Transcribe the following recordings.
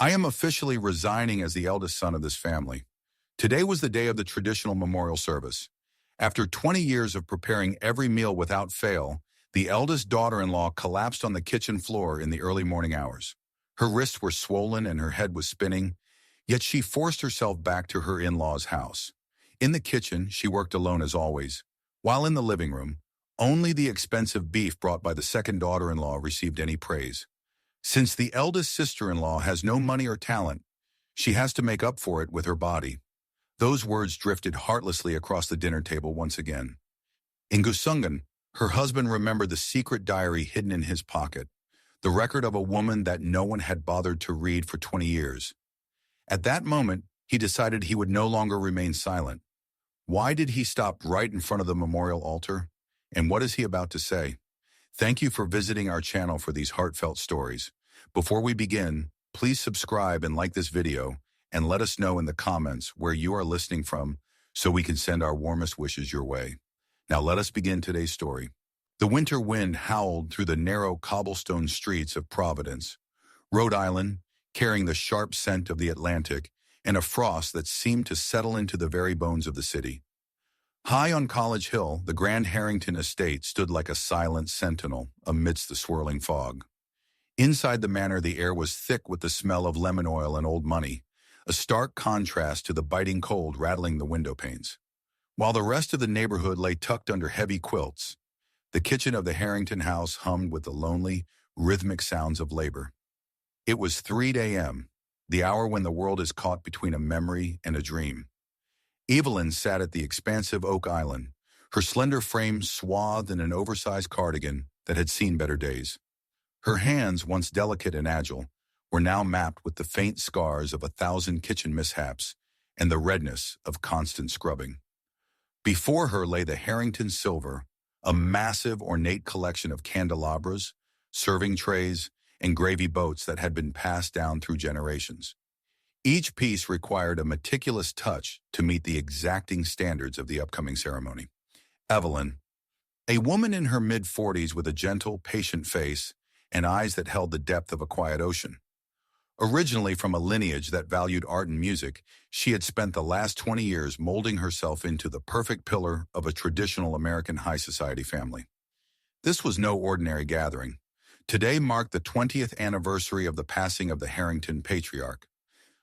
I am officially resigning as the eldest son of this family. Today was the day of the traditional memorial service. After 20 years of preparing every meal without fail, the eldest daughter-in-law collapsed on the kitchen floor in the early morning hours. Her wrists were swollen and her head was spinning, yet she forced herself back to her in-laws' house. In the kitchen, she worked alone as always, while in the living room, only the expensive beef brought by the second daughter-in-law received any praise. Since the eldest sister-in-law has no money or talent, she has to make up for it with her body. Those words drifted heartlessly across the dinner table once again. In Gusungan, her husband remembered the secret diary hidden in his pocket, the record of a woman that no one had bothered to read for 20 years. At that moment, he decided he would no longer remain silent. Why did he stop right in front of the memorial altar? And what is he about to say? Thank you for visiting our channel for these heartfelt stories. Before we begin, please subscribe and like this video, and let us know in the comments where you are listening from so we can send our warmest wishes your way. Now let us begin today's story. The winter wind howled through the narrow cobblestone streets of Providence, Rhode Island, carrying the sharp scent of the Atlantic and a frost that seemed to settle into the very bones of the city. High on College Hill, the Grand Harrington estate stood like a silent sentinel amidst the swirling fog. Inside the manor, the air was thick with the smell of lemon oil and old money, a stark contrast to the biting cold rattling the window panes. While the rest of the neighborhood lay tucked under heavy quilts, the kitchen of the Harrington house hummed with the lonely, rhythmic sounds of labor. It was 3 a.m., the hour when the world is caught between a memory and a dream. Evelyn sat at the expansive oak island, her slender frame swathed in an oversized cardigan that had seen better days. Her hands, once delicate and agile, were now mapped with the faint scars of 1,000 kitchen mishaps and the redness of constant scrubbing. Before her lay the Harrington silver, a massive, ornate collection of candelabras, serving trays, and gravy boats that had been passed down through generations. Each piece required a meticulous touch to meet the exacting standards of the upcoming ceremony. Evelyn, a woman in her mid-40s with a gentle, patient face and eyes that held the depth of a quiet ocean. Originally from a lineage that valued art and music, she had spent the last 20 years molding herself into the perfect pillar of a traditional American high society family. This was no ordinary gathering. Today marked the 20th anniversary of the passing of the Harrington patriarch,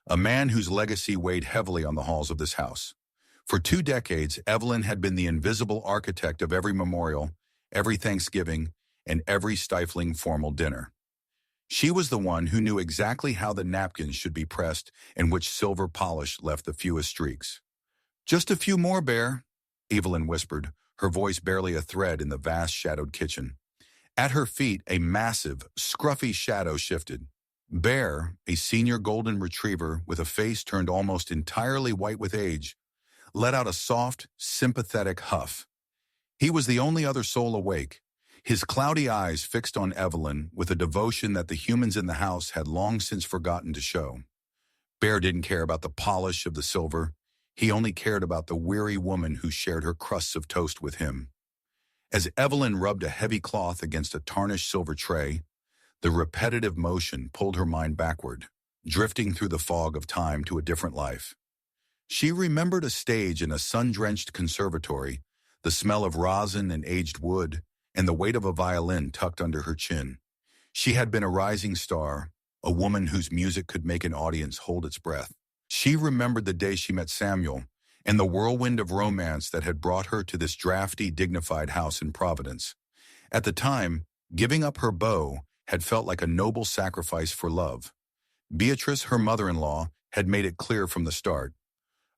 a man whose legacy weighed heavily on the halls of this house. For 2 decades, Evelyn had been the invisible architect of every memorial, every Thanksgiving, and every stifling formal dinner. She was the one who knew exactly how the napkins should be pressed and which silver polish left the fewest streaks. "Just a few more, Bear," Evelyn whispered, her voice barely a thread in the vast shadowed kitchen. At her feet, a massive, scruffy shadow shifted. Bear, a senior golden retriever with a face turned almost entirely white with age, let out a soft, sympathetic huff. He was the only other soul awake, his cloudy eyes fixed on Evelyn with a devotion that the humans in the house had long since forgotten to show. Bear didn't care about the polish of the silver. He only cared about the weary woman who shared her crusts of toast with him. As Evelyn rubbed a heavy cloth against a tarnished silver tray, the repetitive motion pulled her mind backward, drifting through the fog of time to a different life. She remembered a stage in a sun-drenched conservatory, the smell of rosin and aged wood, and the weight of a violin tucked under her chin. She had been a rising star, a woman whose music could make an audience hold its breath. She remembered the day she met Samuel, and the whirlwind of romance that had brought her to this drafty, dignified house in Providence. At the time, giving up her beau had felt like a noble sacrifice for love. Beatrice, her mother-in-law, had made it clear from the start.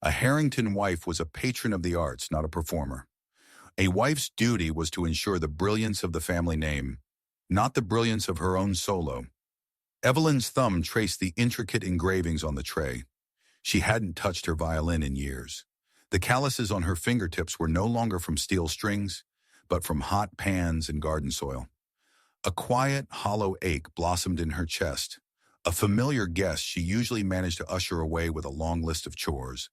A Harrington wife was a patron of the arts, not a performer. A wife's duty was to ensure the brilliance of the family name, not the brilliance of her own solo. Evelyn's thumb traced the intricate engravings on the tray. She hadn't touched her violin in years. The calluses on her fingertips were no longer from steel strings, but from hot pans and garden soil. A quiet, hollow ache blossomed in her chest, a familiar guest she usually managed to usher away with a long list of chores.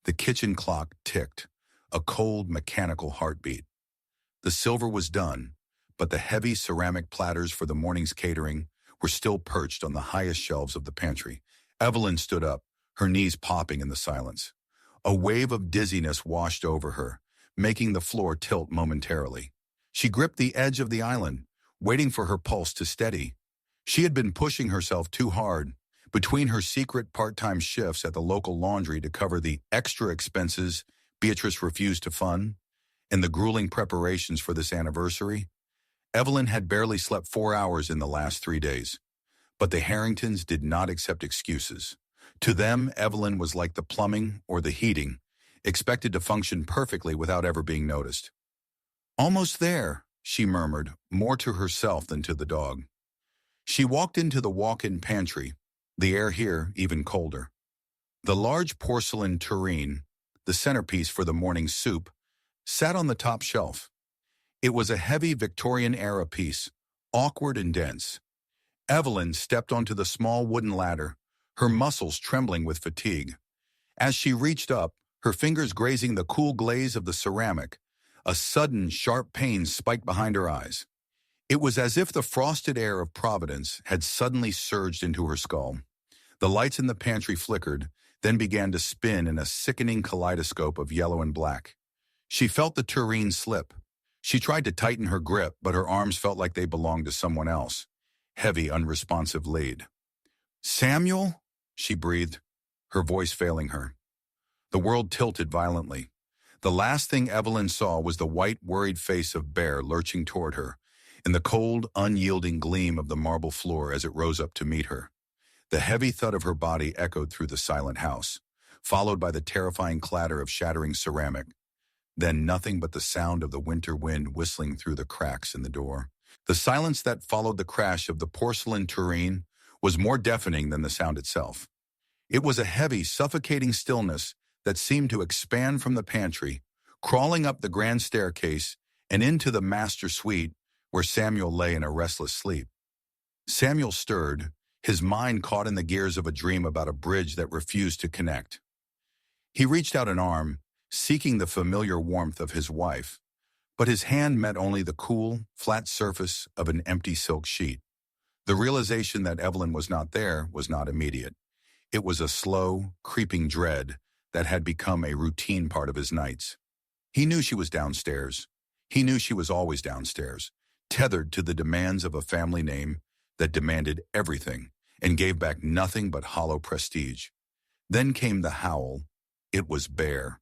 The kitchen clock ticked, a cold, mechanical heartbeat. The silver was done, but the heavy ceramic platters for the morning's catering were still perched on the highest shelves of the pantry. Evelyn stood up, her knees popping in the silence. A wave of dizziness washed over her, making the floor tilt momentarily. She gripped the edge of the island, waiting for her pulse to steady. She had been pushing herself too hard, between her secret part-time shifts at the local laundry to cover the extra expenses Beatrice refused to fund, and the grueling preparations for this anniversary. Evelyn had barely slept 4 hours in the last 3 days. But the Harringtons did not accept excuses. To them, Evelyn was like the plumbing or the heating, expected to function perfectly without ever being noticed. "Almost there," she murmured, more to herself than to the dog. She walked into the walk-in pantry, the air here even colder. The large porcelain tureen, the centerpiece for the morning soup, sat on the top shelf. It was a heavy Victorian-era piece, awkward and dense. Evelyn stepped onto the small wooden ladder, her muscles trembling with fatigue. As she reached up, her fingers grazing the cool glaze of the ceramic, a sudden, sharp pain spiked behind her eyes. It was as if the frosted air of Providence had suddenly surged into her skull. The lights in the pantry flickered, then began to spin in a sickening kaleidoscope of yellow and black. She felt the tureen slip. She tried to tighten her grip, but her arms felt like they belonged to someone else. Heavy, unresponsive lead. "Samuel?" she breathed, her voice failing her. The world tilted violently. The last thing Evelyn saw was the white, worried face of Bear lurching toward her, and the cold, unyielding gleam of the marble floor as it rose up to meet her. The heavy thud of her body echoed through the silent house, followed by the terrifying clatter of shattering ceramic. Then nothing but the sound of the winter wind whistling through the cracks in the door. The silence that followed the crash of the porcelain tureen was more deafening than the sound itself. It was a heavy, suffocating stillness that seemed to expand from the pantry, crawling up the grand staircase and into the master suite where Samuel lay in a restless sleep. Samuel stirred, his mind caught in the gears of a dream about a bridge that refused to connect. He reached out an arm, seeking the familiar warmth of his wife, but his hand met only the cool, flat surface of an empty silk sheet. The realization that Evelyn was not there was not immediate. It was a slow, creeping dread that had become a routine part of his nights. He knew she was downstairs. He knew she was always downstairs, tethered to the demands of a family name that demanded everything and gave back nothing but hollow prestige. Then came the howl. It was Bear.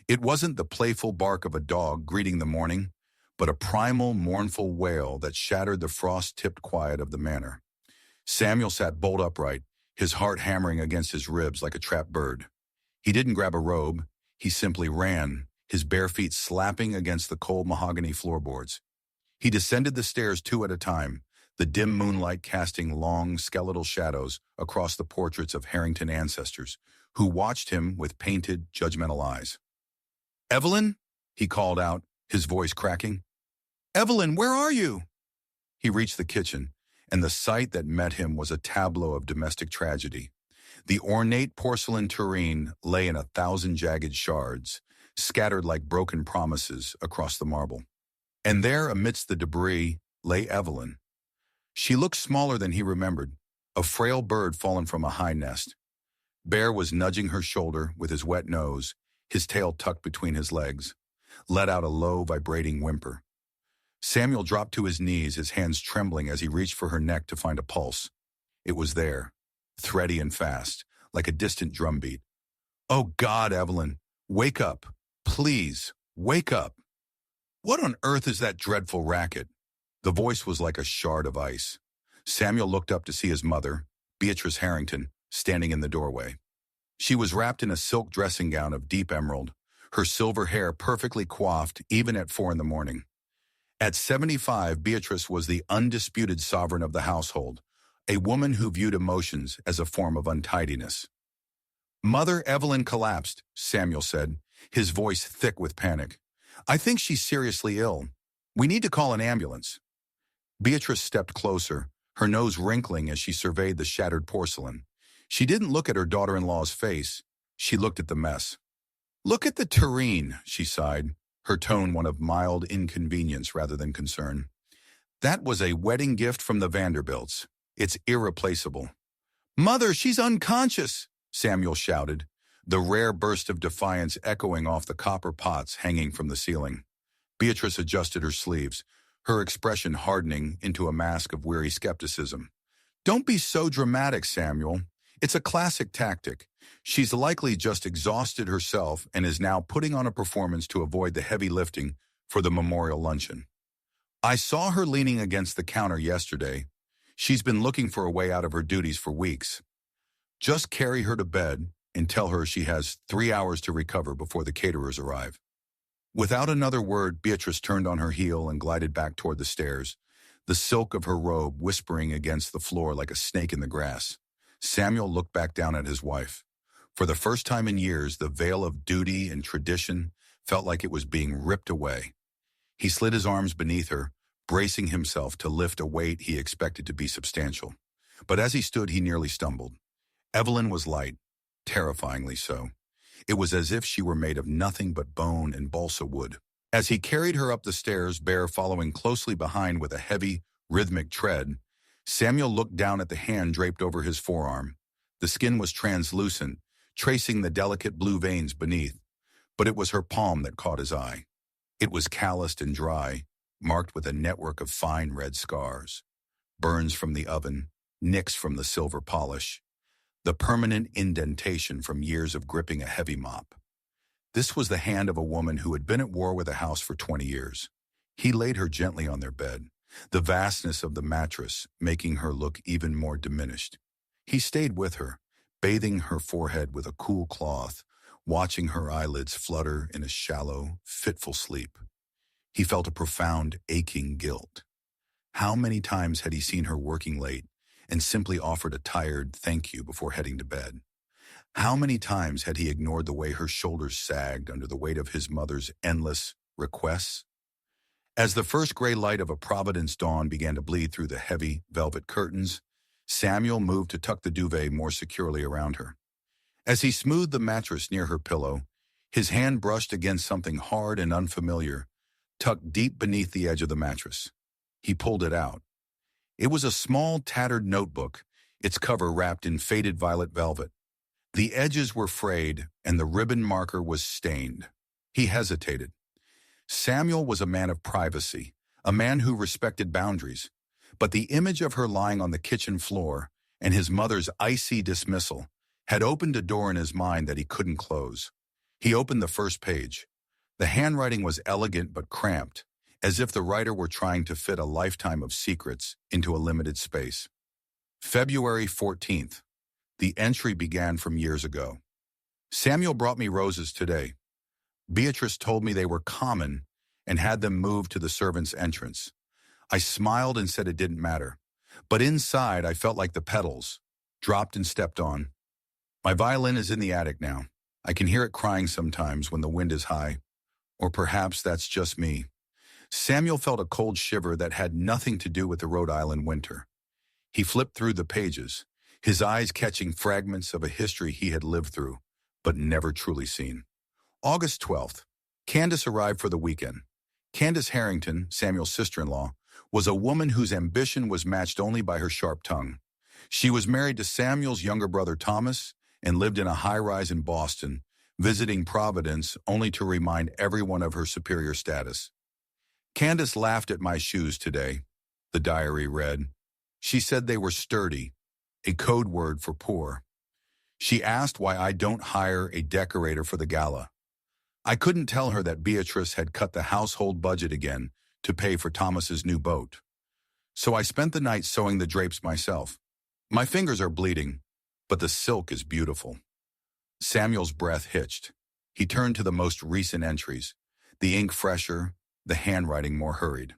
It wasn't the playful bark of a dog greeting the morning, but a primal, mournful wail that shattered the frost-tipped quiet of the manor. Samuel sat bolt upright, his heart hammering against his ribs like a trapped bird. He didn't grab a robe. He simply ran, his bare feet slapping against the cold mahogany floorboards. He descended the stairs 2 at a time, the dim moonlight casting long, skeletal shadows across the portraits of Harrington ancestors, who watched him with painted, judgmental eyes. "Evelyn?" he called out, his voice cracking. "Evelyn, where are you?" He reached the kitchen, and the sight that met him was a tableau of domestic tragedy. The ornate porcelain tureen lay in 1,000 jagged shards, scattered like broken promises across the marble. And there, amidst the debris, lay Evelyn. She looked smaller than he remembered, a frail bird fallen from a high nest. Bear was nudging her shoulder with his wet nose, his tail tucked between his legs, let out a low, vibrating whimper. Samuel dropped to his knees, his hands trembling as he reached for her neck to find a pulse. It was there, thready and fast, like a distant drumbeat. "Oh God, Evelyn, wake up. Please, wake up." "What on earth is that dreadful racket?" The voice was like a shard of ice. Samuel looked up to see his mother, Beatrice Harrington, standing in the doorway. She was wrapped in a silk dressing gown of deep emerald, her silver hair perfectly coiffed even at 4 in the morning. At 75, Beatrice was the undisputed sovereign of the household, a woman who viewed emotions as a form of untidiness. "Mother Evelyn collapsed," Samuel said, his voice thick with panic. "I think she's seriously ill. We need to call an ambulance." Beatrice stepped closer, her nose wrinkling as she surveyed the shattered porcelain. She didn't look at her daughter-in-law's face. She looked at the mess. "Look at the tureen," she sighed, her tone one of mild inconvenience rather than concern. "That was a wedding gift from the Vanderbilts. It's irreplaceable. "Mother, she's unconscious!" Samuel shouted, the rare burst of defiance echoing off the copper pots hanging from the ceiling. Beatrice adjusted her sleeves, her expression hardening into a mask of weary skepticism. "Don't be so dramatic, Samuel. It's a classic tactic. She's likely just exhausted herself and is now putting on a performance to avoid the heavy lifting for the memorial luncheon. I saw her leaning against the counter yesterday. She's been looking for a way out of her duties for weeks. Just carry her to bed and tell her she has 3 hours to recover before the caterers arrive." Without another word, Beatrice turned on her heel and glided back toward the stairs, the silk of her robe whispering against the floor like a snake in the grass. Samuel looked back down at his wife. For the first time in years, the veil of duty and tradition felt like it was being ripped away. He slid his arms beneath her, bracing himself to lift a weight he expected to be substantial. But as he stood, he nearly stumbled. Evelyn was light, terrifyingly so. It was as if she were made of nothing but bone and balsa wood. As he carried her up the stairs, Bear following closely behind with a heavy, rhythmic tread, Samuel looked down at the hand draped over his forearm. The skin was translucent, tracing the delicate blue veins beneath, but it was her palm that caught his eye. It was calloused and dry, marked with a network of fine red scars. Burns from the oven, nicks from the silver polish, the permanent indentation from years of gripping a heavy mop. This was the hand of a woman who had been at war with the house for 20 years. He laid her gently on their bed, the vastness of the mattress making her look even more diminished. He stayed with her, bathing her forehead with a cool cloth, watching her eyelids flutter in a shallow, fitful sleep. He felt a profound, aching guilt. How many times had he seen her working late and simply offered a tired thank you before heading to bed? How many times had he ignored the way her shoulders sagged under the weight of his mother's endless requests? As the first gray light of a Providence dawn began to bleed through the heavy velvet curtains, Samuel moved to tuck the duvet more securely around her. As he smoothed the mattress near her pillow, his hand brushed against something hard and unfamiliar, tucked deep beneath the edge of the mattress. He pulled it out. It was a small, tattered notebook, its cover wrapped in faded violet velvet. The edges were frayed, and the ribbon marker was stained. He hesitated. Samuel was a man of privacy, a man who respected boundaries. But the image of her lying on the kitchen floor and his mother's icy dismissal had opened a door in his mind that he couldn't close. He opened the first page. The handwriting was elegant but cramped, as if the writer were trying to fit a lifetime of secrets into a limited space. February 14th. The entry began from years ago. Samuel brought me roses today. Beatrice told me they were common and had them moved to the servants' entrance. I smiled and said it didn't matter, but inside I felt like the petals, dropped and stepped on. My violin is in the attic now. I can hear it crying sometimes when the wind is high, or perhaps that's just me. Samuel felt a cold shiver that had nothing to do with the Rhode Island winter. He flipped through the pages, his eyes catching fragments of a history he had lived through, but never truly seen. August 12th. Candace arrived for the weekend. Candace Harrington, Samuel's sister-in-law, was a woman whose ambition was matched only by her sharp tongue. She was married to Samuel's younger brother Thomas and lived in a high-rise in Boston, visiting Providence only to remind everyone of her superior status. Candace laughed at my shoes today, the diary read. She said they were sturdy, a code word for poor. She asked why I don't hire a decorator for the gala. I couldn't tell her that Beatrice had cut the household budget again to pay for Thomas's new boat. So I spent the night sewing the drapes myself. My fingers are bleeding, but the silk is beautiful. Samuel's breath hitched. He turned to the most recent entries, the ink fresher, the handwriting more hurried.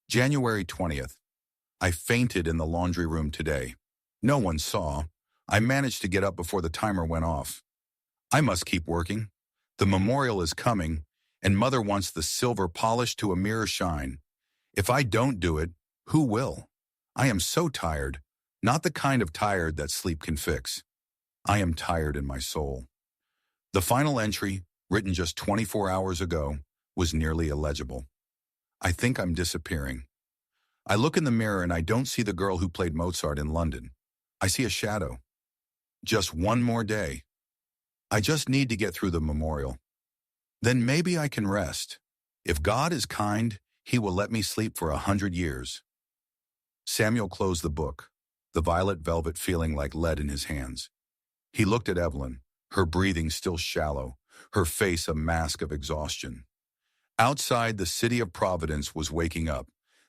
January 20th. I fainted in the laundry room today. No one saw. I managed to get up before the timer went off. I must keep working. The memorial is coming, and Mother wants the silver polished to a mirror shine. If I don't do it, who will? I am so tired, not the kind of tired that sleep can fix. I am tired in my soul. The final entry, written just 24 hours ago, was nearly illegible. I think I'm disappearing. I look in the mirror and I don't see the girl who played Mozart in London. I see a shadow. Just one more day. I just need to get through the memorial. Then maybe I can rest. If God is kind, he will let me sleep for 100 years. Samuel closed the book, the violet velvet feeling like lead in his hands. He looked at Evelyn, her breathing still shallow, her face a mask of exhaustion. Outside, the city of Providence was waking up,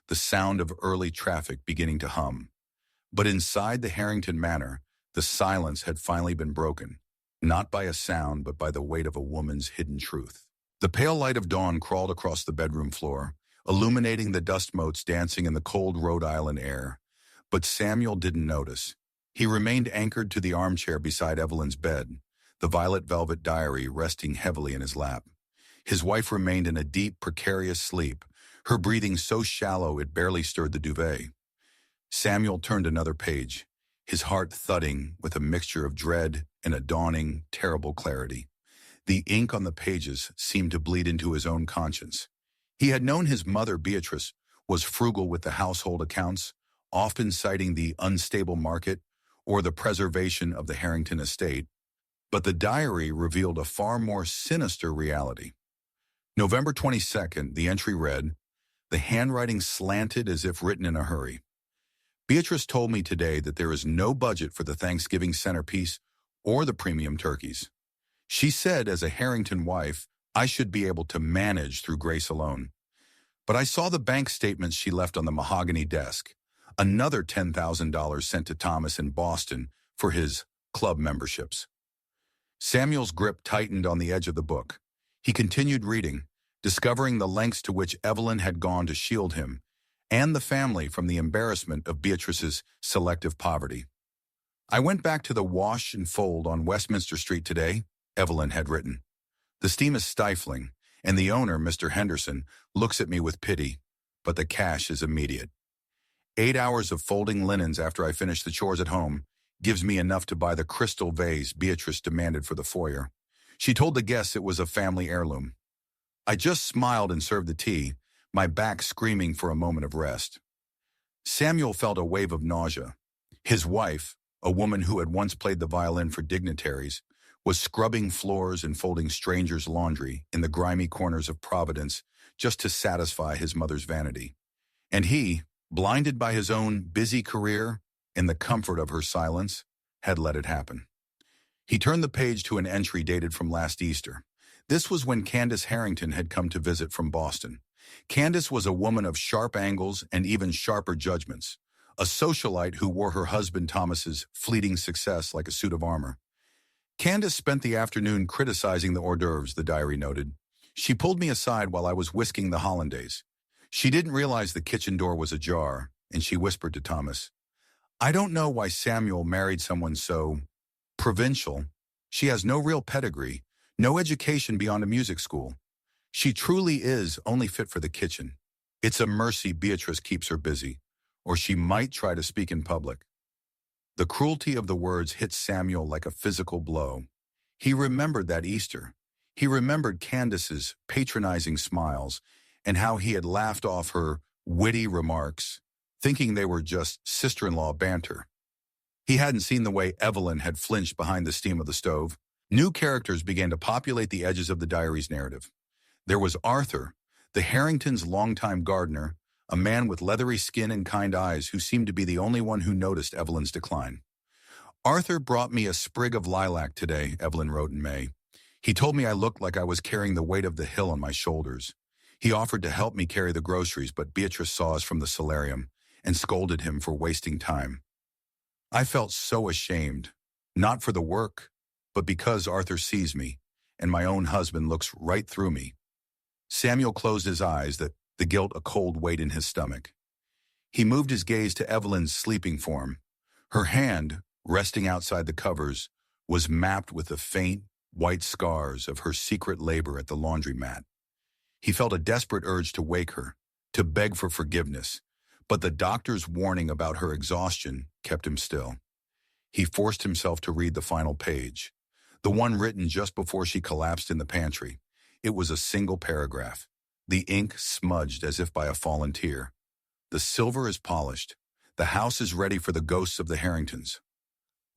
the sound of early traffic beginning to hum. But inside the Harrington Manor, the silence had finally been broken, not by a sound but by the weight of a woman's hidden truth. The pale light of dawn crawled across the bedroom floor, illuminating the dust motes dancing in the cold Rhode Island air. But Samuel didn't notice. He remained anchored to the armchair beside Evelyn's bed, the violet velvet diary resting heavily in his lap. His wife remained in a deep, precarious sleep, her breathing so shallow it barely stirred the duvet. Samuel turned another page, his heart thudding with a mixture of dread and a dawning, terrible clarity. The ink on the pages seemed to bleed into his own conscience. He had known his mother, Beatrice, was frugal with the household accounts, often citing the unstable market or the preservation of the Harrington estate. But the diary revealed a far more sinister reality. November 22nd, the entry read, the handwriting slanted as if written in a hurry. Beatrice told me today that there is no budget for the Thanksgiving centerpiece or the premium turkeys. She said, as a Harrington wife, I should be able to manage through grace alone. But I saw the bank statements she left on the mahogany desk, another $10,000 sent to Thomas in Boston for his club memberships. Samuel's grip tightened on the edge of the book. He continued reading, discovering the lengths to which Evelyn had gone to shield him and the family from the embarrassment of Beatrice's selective poverty. I went back to the wash and fold on Westminster Street today, Evelyn had written. The steam is stifling, and the owner, Mr. Henderson, looks at me with pity, but the cash is immediate. 8 hours of folding linens after I finish the chores at home gives me enough to buy the crystal vase Beatrice demanded for the foyer. She told the guests it was a family heirloom. I just smiled and served the tea, my back screaming for a moment of rest. Samuel felt a wave of nausea. His wife, a woman who had once played the violin for dignitaries, was scrubbing floors and folding strangers' laundry in the grimy corners of Providence just to satisfy his mother's vanity. And he, blinded by his own busy career and the comfort of her silence, had let it happen. He turned the page to an entry dated from last Easter. This was when Candace Harrington had come to visit from Boston. Candace was a woman of sharp angles and even sharper judgments, a socialite who wore her husband Thomas's fleeting success like a suit of armor. Candace spent the afternoon criticizing the hors d'oeuvres, the diary noted. She pulled me aside while I was whisking the hollandaise. She didn't realize the kitchen door was ajar, and she whispered to Thomas, I don't know why Samuel married someone so provincial. She has no real pedigree, no education beyond a music school. She truly is only fit for the kitchen. It's a mercy Beatrice keeps her busy, or she might try to speak in public. The cruelty of the words hit Samuel like a physical blow. He remembered that Easter. He remembered Candace's patronizing smiles and how he had laughed off her witty remarks, thinking they were just sister-in-law banter. He hadn't seen the way Evelyn had flinched behind the steam of the stove. New characters began to populate the edges of the diary's narrative. There was Arthur, the Harringtons' longtime gardener, a man with leathery skin and kind eyes who seemed to be the only one who noticed Evelyn's decline. Arthur brought me a sprig of lilac today, Evelyn wrote in May. He told me I looked like I was carrying the weight of the hill on my shoulders. He offered to help me carry the groceries, but Beatrice saw us from the solarium and scolded him for wasting time. I felt so ashamed, not for the work, but because Arthur sees me, and my own husband looks right through me. Samuel closed his eyes, the guilt a cold weight in his stomach. He moved his gaze to Evelyn's sleeping form. Her hand, resting outside the covers, was mapped with the faint, white scars of her secret labor at the laundromat. He felt a desperate urge to wake her, to beg for forgiveness, but the doctor's warning about her exhaustion kept him still. He forced himself to read the final page, the one written just before she collapsed in the pantry. It was a single paragraph, the ink smudged as if by a fallen tear. The silver is polished. The house is ready for the ghosts of the Harringtons.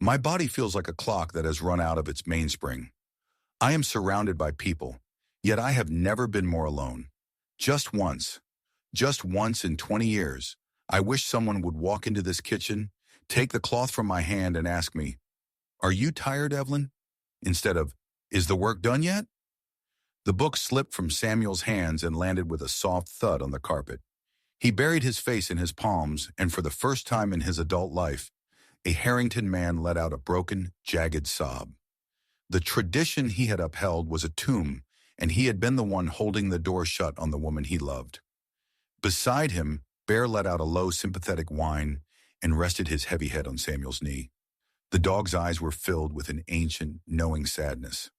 My body feels like a clock that has run out of its mainspring. I am surrounded by people, yet I have never been more alone. Just once, just once in 20 years, I wish someone would walk into this kitchen, take the cloth from my hand and ask me, "Are you tired, Evelyn?" Instead of, "Is the work done yet?" The book slipped from Samuel's hands and landed with a soft thud on the carpet. He buried his face in his palms, and for the first time in his adult life, a Harrington man let out a broken, jagged sob. The tradition he had upheld was a tomb, and he had been the one holding the door shut on the woman he loved. Beside him, Bear let out a low, sympathetic whine and rested his heavy head on Samuel's knee. The dog's eyes were filled with an ancient, knowing sadness.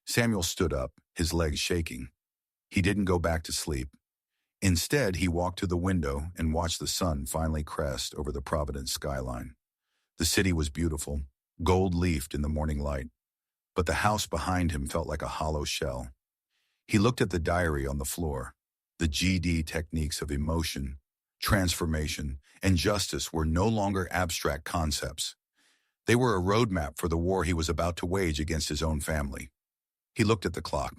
Samuel stood up, his legs shaking. He didn't go back to sleep. Instead, he walked to the window and watched the sun finally crest over the Providence skyline. The city was beautiful, gold-leafed in the morning light, but the house behind him felt like a hollow shell. He looked at the diary on the floor. The GD techniques of emotion, transformation, and justice were no longer abstract concepts. They were a roadmap for the war he was about to wage against his own family. He looked at the clock.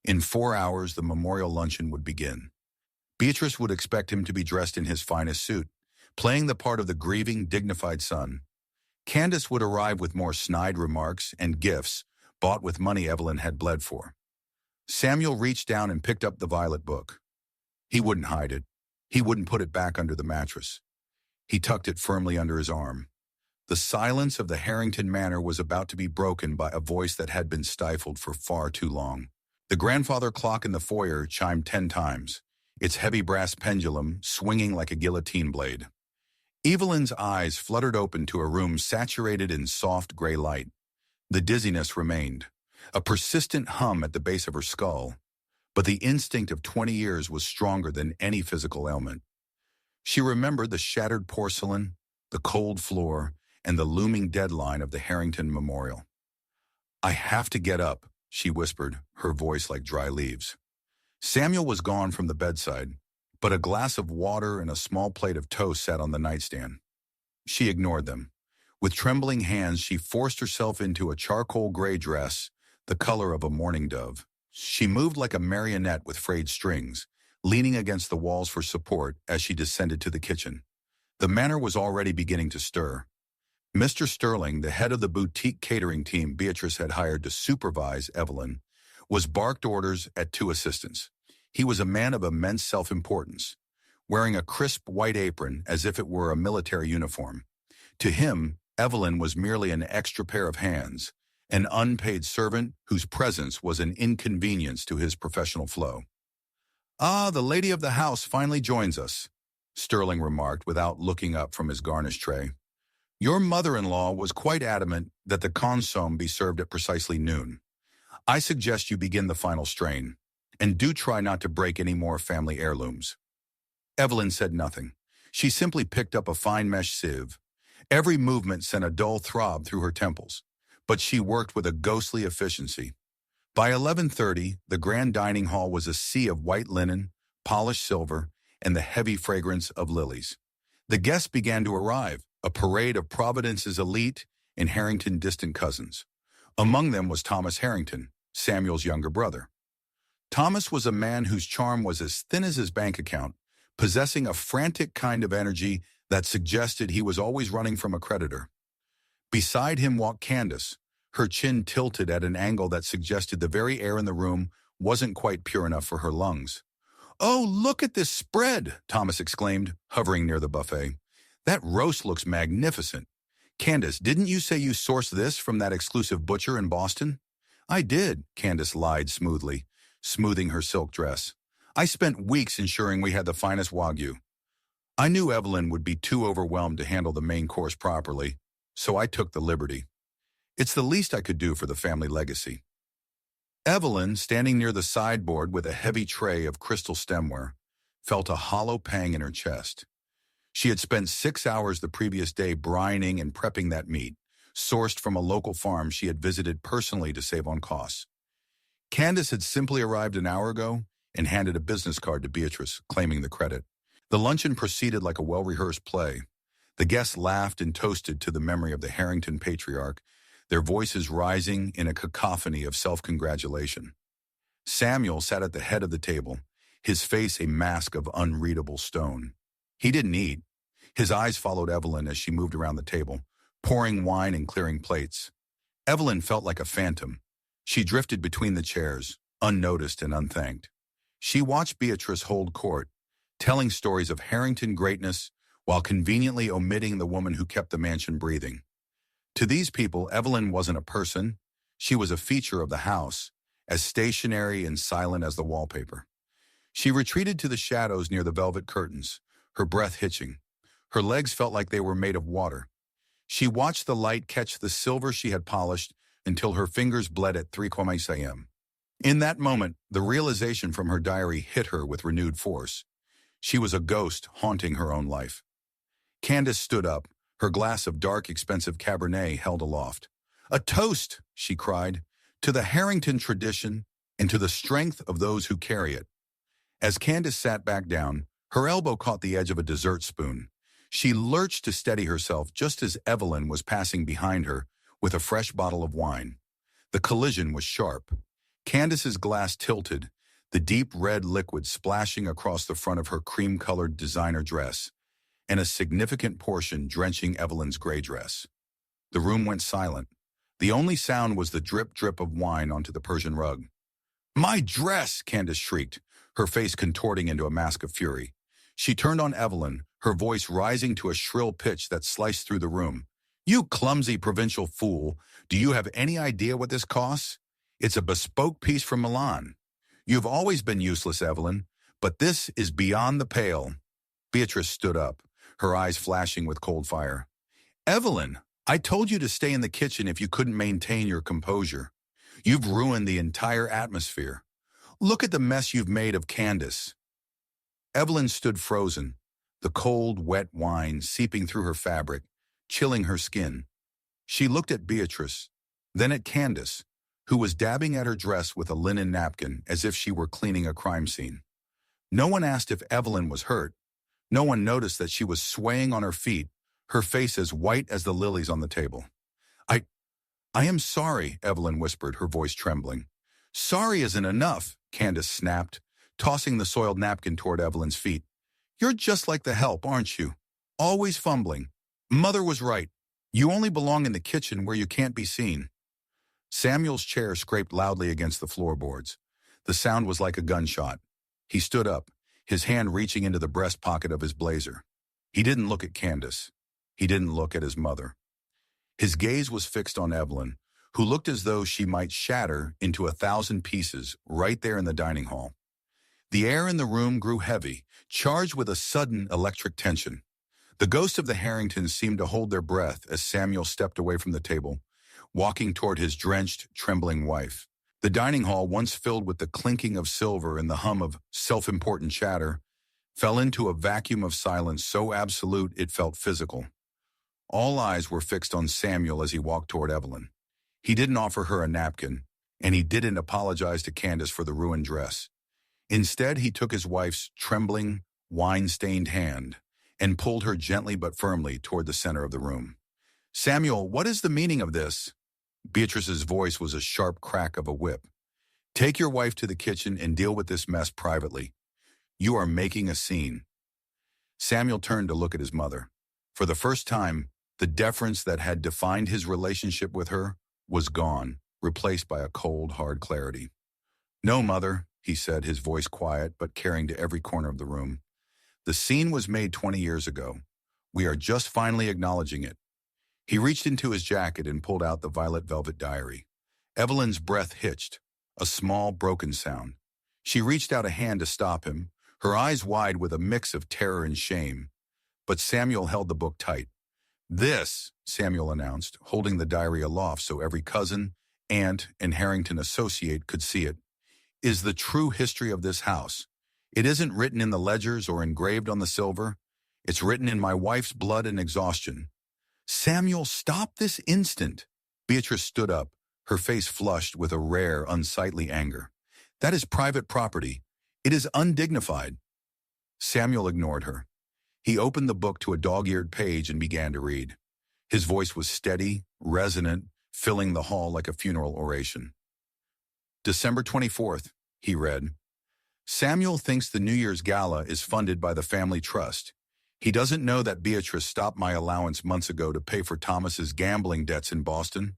In 4 hours, the memorial luncheon would begin. Beatrice would expect him to be dressed in his finest suit, playing the part of the grieving, dignified son. Candace would arrive with more snide remarks and gifts bought with money Evelyn had bled for. Samuel reached down and picked up the violet book. He wouldn't hide it. He wouldn't put it back under the mattress. He tucked it firmly under his arm. The silence of the Harrington Manor was about to be broken by a voice that had been stifled for far too long. The grandfather clock in the foyer chimed 10 times, its heavy brass pendulum swinging like a guillotine blade. Evelyn's eyes fluttered open to a room saturated in soft gray light. The dizziness remained, a persistent hum at the base of her skull, but the instinct of 20 years was stronger than any physical ailment. She remembered the shattered porcelain, the cold floor, and the looming deadline of the Harrington Memorial. "I have to get up," she whispered, her voice like dry leaves. Samuel was gone from the bedside, but a glass of water and a small plate of toast sat on the nightstand. She ignored them. With trembling hands, she forced herself into a charcoal gray dress, the color of a mourning dove. She moved like a marionette with frayed strings, leaning against the walls for support as she descended to the kitchen. The manor was already beginning to stir. Mr. Sterling, the head of the boutique catering team Beatrice had hired to supervise Evelyn, was barked orders at 2 assistants. He was a man of immense self-importance, wearing a crisp white apron as if it were a military uniform. To him, Evelyn was merely an extra pair of hands, an unpaid servant whose presence was an inconvenience to his professional flow. "Ah, the lady of the house finally joins us," Sterling remarked without looking up from his garnish tray. "Your mother-in-law was quite adamant that the consomme be served at precisely noon. I suggest you begin the final strain, and do try not to break any more family heirlooms." Evelyn said nothing. She simply picked up a fine mesh sieve. Every movement sent a dull throb through her temples, but she worked with a ghostly efficiency. By 11:30, the grand dining hall was a sea of white linen, polished silver, and the heavy fragrance of lilies. The guests began to arrive, a parade of Providence's elite and Harrington distant cousins. Among them was Thomas Harrington, Samuel's younger brother. Thomas was a man whose charm was as thin as his bank account, possessing a frantic kind of energy that suggested he was always running from a creditor. Beside him walked Candace, her chin tilted at an angle that suggested the very air in the room wasn't quite pure enough for her lungs. "Oh, look at this spread," Thomas exclaimed, hovering near the buffet. "That roast looks magnificent. Candace, didn't you say you sourced this from that exclusive butcher in Boston?" "I did," Candace lied smoothly, smoothing her silk dress. "I spent weeks ensuring we had the finest Wagyu. I knew Evelyn would be too overwhelmed to handle the main course properly, so I took the liberty. It's the least I could do for the family legacy." Evelyn, standing near the sideboard with a heavy tray of crystal stemware, felt a hollow pang in her chest. She had spent 6 hours the previous day brining and prepping that meat, sourced from a local farm she had visited personally to save on costs. Candace had simply arrived an hour ago and handed a business card to Beatrice, claiming the credit. The luncheon proceeded like a well-rehearsed play. The guests laughed and toasted to the memory of the Harrington patriarch, their voices rising in a cacophony of self-congratulation. Samuel sat at the head of the table, his face a mask of unreadable stone. He didn't eat. His eyes followed Evelyn as she moved around the table, pouring wine and clearing plates. Evelyn felt like a phantom. She drifted between the chairs, unnoticed and unthanked. She watched Beatrice hold court, telling stories of Harrington greatness while conveniently omitting the woman who kept the mansion breathing. To these people, Evelyn wasn't a person. She was a feature of the house, as stationary and silent as the wallpaper. She retreated to the shadows near the velvet curtains, her breath hitching. Her legs felt like they were made of water. She watched the light catch the silver she had polished until her fingers bled at 3 a.m. In that moment, the realization from her diary hit her with renewed force. She was a ghost haunting her own life. Candace stood up, her glass of dark, expensive Cabernet held aloft. "A toast," she cried, "to the Harrington tradition and to the strength of those who carry it." As Candace sat back down, her elbow caught the edge of a dessert spoon. She lurched to steady herself just as Evelyn was passing behind her with a fresh bottle of wine. The collision was sharp. Candace's glass tilted, the deep red liquid splashing across the front of her cream-colored designer dress, and a significant portion drenching Evelyn's gray dress. The room went silent. The only sound was the drip-drip of wine onto the Persian rug. "My dress!" Candace shrieked, her face contorting into a mask of fury. She turned on Evelyn, her voice rising to a shrill pitch that sliced through the room. "You clumsy provincial fool, do you have any idea what this costs? It's a bespoke piece from Milan. You've always been useless, Evelyn, but this is beyond the pale." Beatrice stood up, her eyes flashing with cold fire. "Evelyn, I told you to stay in the kitchen if you couldn't maintain your composure. You've ruined the entire atmosphere. Look at the mess you've made of Candace." Evelyn stood frozen, the cold, wet wine seeping through her fabric, chilling her skin. She looked at Beatrice, then at Candace, who was dabbing at her dress with a linen napkin as if she were cleaning a crime scene. No one asked if Evelyn was hurt. No one noticed that she was swaying on her feet, her face as white as the lilies on the table. I am sorry," Evelyn whispered, her voice trembling. "Sorry isn't enough," Candace snapped, tossing the soiled napkin toward Evelyn's feet. "You're just like the help, aren't you? Always fumbling. Mother was right. You only belong in the kitchen where you can't be seen." Samuel's chair scraped loudly against the floorboards. The sound was like a gunshot. He stood up, his hand reaching into the breast pocket of his blazer. He didn't look at Candace. He didn't look at his mother. His gaze was fixed on Evelyn, who looked as though she might shatter into 1,000 pieces right there in the dining hall. The air in the room grew heavy, charged with a sudden electric tension. The ghosts of the Harringtons seemed to hold their breath as Samuel stepped away from the table, walking toward his drenched, trembling wife. The dining hall, once filled with the clinking of silver and the hum of self-important chatter, fell into a vacuum of silence so absolute it felt physical. All eyes were fixed on Samuel as he walked toward Evelyn. He didn't offer her a napkin, and he didn't apologize to Candace for the ruined dress. Instead, he took his wife's trembling, wine-stained hand and pulled her gently but firmly toward the center of the room. "Samuel, what is the meaning of this?" Beatrice's voice was a sharp crack of a whip. "Take your wife to the kitchen and deal with this mess privately. You are making a scene." Samuel turned to look at his mother. For the first time, the deference that had defined his relationship with her was gone, replaced by a cold, hard clarity. "No, Mother," he said, his voice quiet but carrying to every corner of the room. "The scene was made 20 years ago. We are just finally acknowledging it." He reached into his jacket and pulled out the violet velvet diary. Evelyn's breath hitched, a small, broken sound. She reached out a hand to stop him, her eyes wide with a mix of terror and shame. But Samuel held the book tight. "This," Samuel announced, holding the diary aloft so every cousin, aunt, and Harrington associate could see it, "is the true history of this house. It isn't written in the ledgers or engraved on the silver. It's written in my wife's blood and exhaustion." "Samuel, stop this instant." Beatrice stood up, her face flushed with a rare, unsightly anger. "That is private property. It is undignified." Samuel ignored her. He opened the book to a dog-eared page and began to read. His voice was steady, resonant, filling the hall like a funeral oration. December 24th, he read. Samuel thinks the New Year's gala is funded by the family trust. He doesn't know that Beatrice stopped my allowance months ago to pay for Thomas's gambling debts in Boston.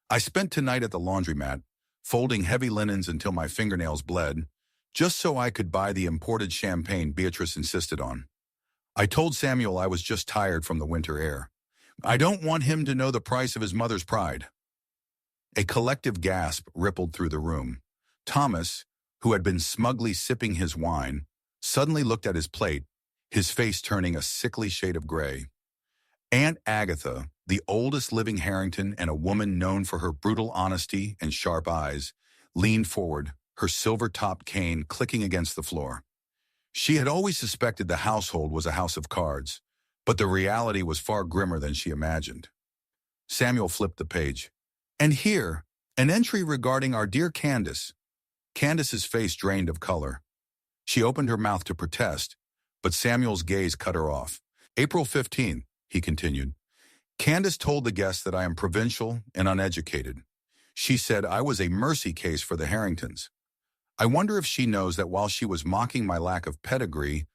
I spent tonight at the laundromat, folding heavy linens until my fingernails bled, just so I could buy the imported champagne Beatrice insisted on. I told Samuel I was just tired from the winter air. I don't want him to know the price of his mother's pride. A collective gasp rippled through the room. Thomas, who had been smugly sipping his wine, suddenly looked at his plate, his face turning a sickly shade of gray. Aunt Agatha, the oldest living Harrington and a woman known for her brutal honesty and sharp eyes, leaned forward, her silver-topped cane clicking against the floor. She had always suspected the household was a house of cards, but the reality was far grimmer than she imagined. Samuel flipped the page. And here, an entry regarding our dear Candace. Candace's face drained of color. She opened her mouth to protest, but Samuel's gaze cut her off. April 15th, he continued. Candace told the guests that I am provincial and uneducated. She said I was a mercy case for the Harringtons. I wonder if she knows that while she was mocking my lack of pedigree,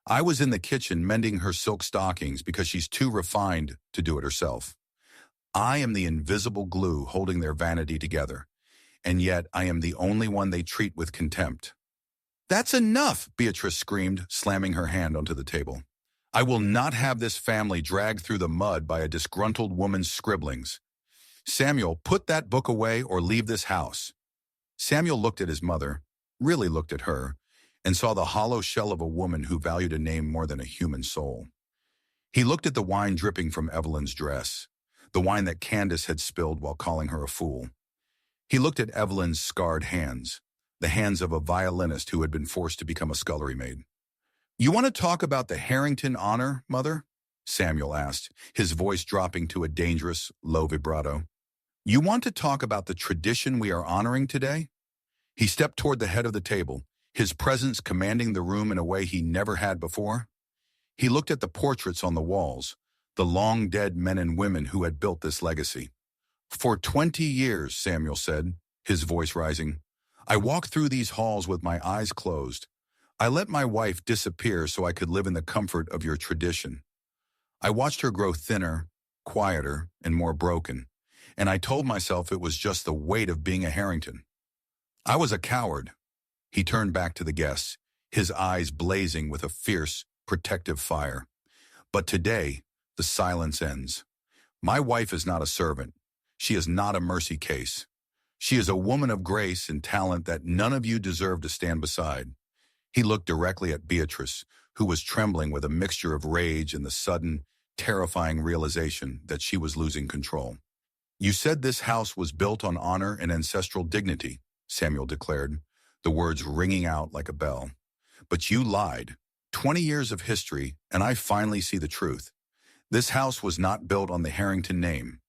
I was in the kitchen mending her silk stockings because she's too refined to do it herself. I am the invisible glue holding their vanity together, and yet I am the only one they treat with contempt. That's enough, Beatrice screamed, slamming her hand onto the table. I will not have this family dragged through the mud by a disgruntled woman's scribblings. Samuel, put that book away or leave this house. Samuel looked at his mother, really looked at her, and saw the hollow shell of a woman who valued a name more than a human soul. He looked at the wine dripping from Evelyn's dress, the wine that Candace had spilled while calling her a fool. He looked at Evelyn's scarred hands, the hands of a violinist who had been forced to become a scullery maid. You want to talk about the Harrington honor, Mother? Samuel asked, his voice dropping to a dangerous, low vibrato. You want to talk about the tradition we are honoring today? He stepped toward the head of the table, his presence commanding the room in a way he never had before. He looked at the portraits on the walls, the long-dead men and women who had built this legacy. For 20 years, Samuel said, his voice rising, I walked through these halls with my eyes closed. I let my wife disappear so I could live in the comfort of your tradition. I watched her grow thinner, quieter, and more broken, and I told myself it was just the weight of being a Harrington. I was a coward. He turned back to the guests, his eyes blazing with a fierce, protective fire. But today, the silence ends. My wife is not a servant. She is not a mercy case. She is a woman of grace and talent that none of you deserve to stand beside. He looked directly at Beatrice, who was trembling with a mixture of rage and the sudden, terrifying realization that she was losing control. You said this house was built on honor and ancestral dignity, Samuel declared, the words ringing out like a bell. But you lied. 20 years of history, and I finally see the truth. This house was not built on the Harrington name.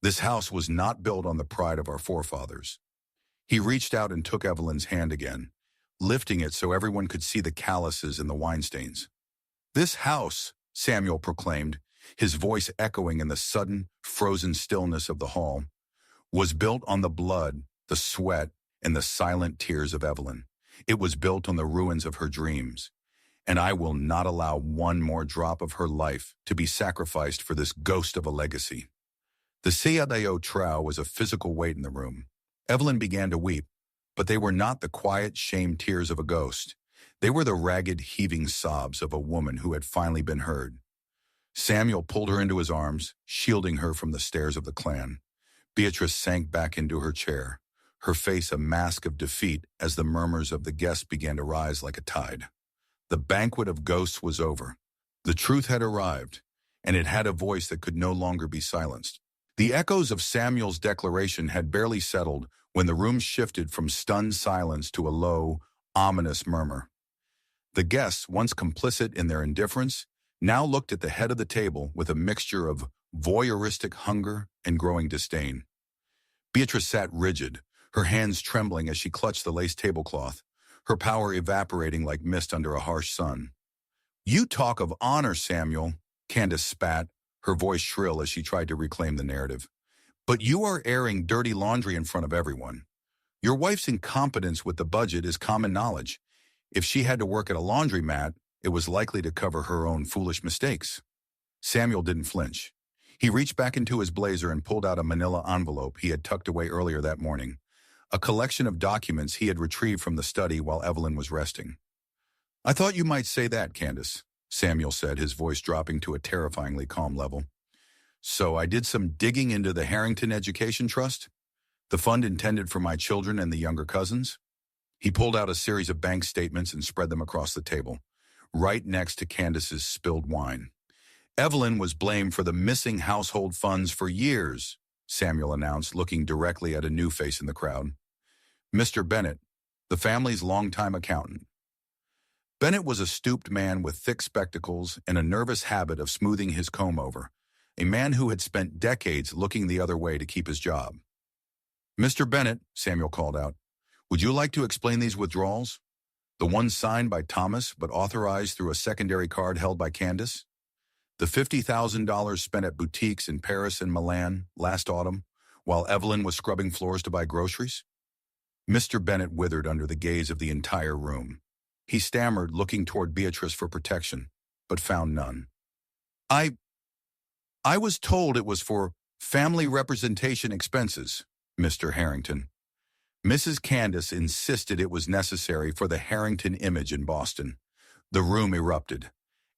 This house was not built on the pride of our forefathers. He reached out and took Evelyn's hand again, lifting it so everyone could see the calluses and the wine stains. This house, Samuel proclaimed, his voice echoing in the sudden, frozen stillness of the hall, was built on the blood, the sweat, and the silent tears of Evelyn. It was built on the ruins of her dreams. And I will not allow one more drop of her life to be sacrificed for this ghost of a legacy. The Sayadayo trow was a physical weight in the room. Evelyn began to weep, but they were not the quiet, shamed tears of a ghost. They were the ragged, heaving sobs of a woman who had finally been heard. Samuel pulled her into his arms, shielding her from the stares of the clan. Beatrice sank back into her chair, her face a mask of defeat as the murmurs of the guests began to rise like a tide. The banquet of ghosts was over. The truth had arrived, and it had a voice that could no longer be silenced. The echoes of Samuel's declaration had barely settled when the room shifted from stunned silence to a low, ominous murmur. The guests, once complicit in their indifference, now looked at the head of the table with a mixture of voyeuristic hunger and growing disdain. Beatrice sat rigid, her hands trembling as she clutched the lace tablecloth, her power evaporating like mist under a harsh sun. You talk of honor, Samuel, Candace spat, her voice shrill as she tried to reclaim the narrative. But you are airing dirty laundry in front of everyone. Your wife's incompetence with the budget is common knowledge. If she had to work at a laundromat, it was likely to cover her own foolish mistakes. Samuel didn't flinch. He reached back into his blazer and pulled out a manila envelope he had tucked away earlier that morning, a collection of documents he had retrieved from the study while Evelyn was resting. I thought you might say that, Candace, Samuel said, his voice dropping to a terrifyingly calm level. So I did some digging into the Harrington Education Trust, the fund intended for my children and the younger cousins. He pulled out a series of bank statements and spread them across the table, right next to Candace's spilled wine. Evelyn was blamed for the missing household funds for years, Samuel announced, looking directly at a new face in the crowd. Mr. Bennett, the family's longtime accountant. Bennett was a stooped man with thick spectacles and a nervous habit of smoothing his comb over, a man who had spent decades looking the other way to keep his job. Mr. Bennett, Samuel called out, would you like to explain these withdrawals? The ones signed by Thomas but authorized through a secondary card held by Candace? The $50,000 spent at boutiques in Paris and Milan last autumn, while Evelyn was scrubbing floors to buy groceries? Mr. Bennett withered under the gaze of the entire room. He stammered, looking toward Beatrice for protection, but found none. I was told it was for family representation expenses, Mr. Harrington. Mrs. Candace insisted it was necessary for the Harrington image in Boston. The room erupted.